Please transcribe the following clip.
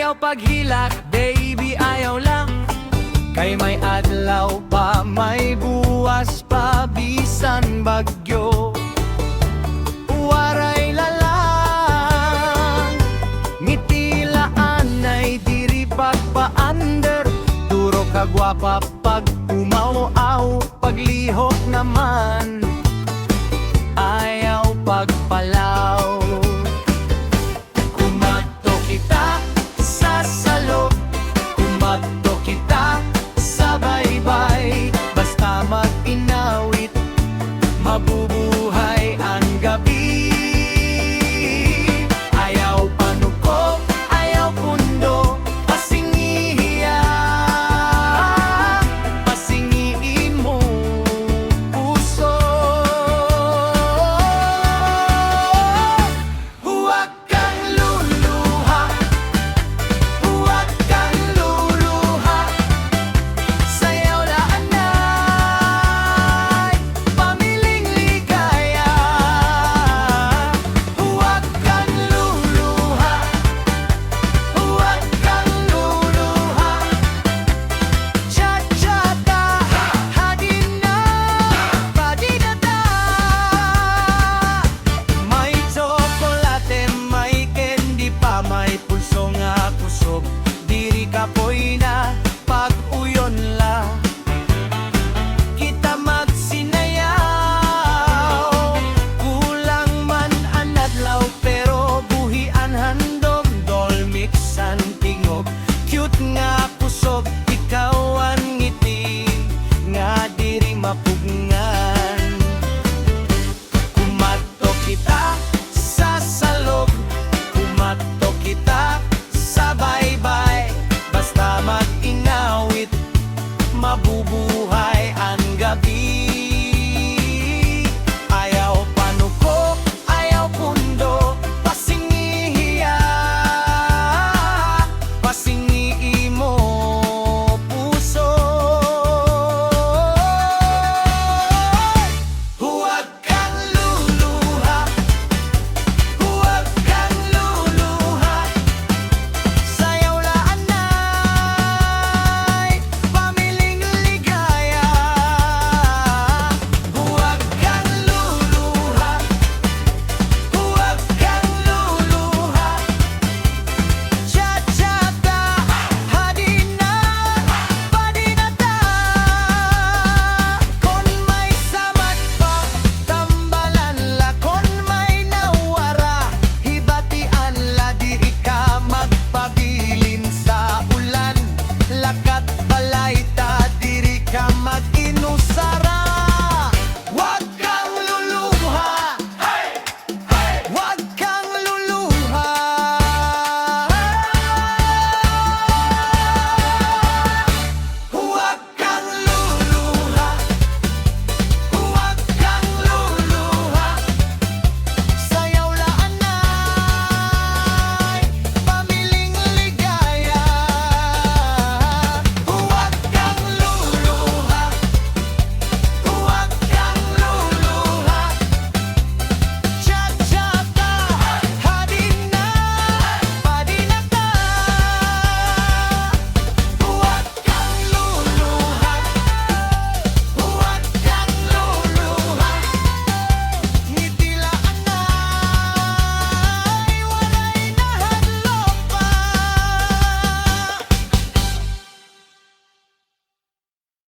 Ayaw paghilak, baby, ayaw lang. Kay may adlaw pa, may buwas pa, bisan bagyo. Waray lalang, ngitilaan ay diri pagpa-under. Duro kagwapa pag umaw-aw, paglihok naman ayaw pagpalaw. Kumato kita sa salog, kumato kita sa baybay. Basta mag-inawit, mabubuhay ang gabi. Ayaw panuko, ayaw pundo, pasingihiya, pasingiin mo puso. Huwag kang luluha, huwag kang luluha. Sayaw laanay, pamiling ligaya. Huwag kang luluha, huwag kang luluha. Cha-cha-ta, hadina, padidata. May tsokolate, may candy pa, may pulso nga kusog. Diri kapoy na pag-uyon la, kita magsinayaw. Kulang man ang adlaw, pero buhian handog, dolmiksan tingog. Cute nga kusog, ikaw ang ngiti nga diri mapugngan. Kumato kita sa salog, kumato kita sa baybay. Basta mag-inawit, mabubuhay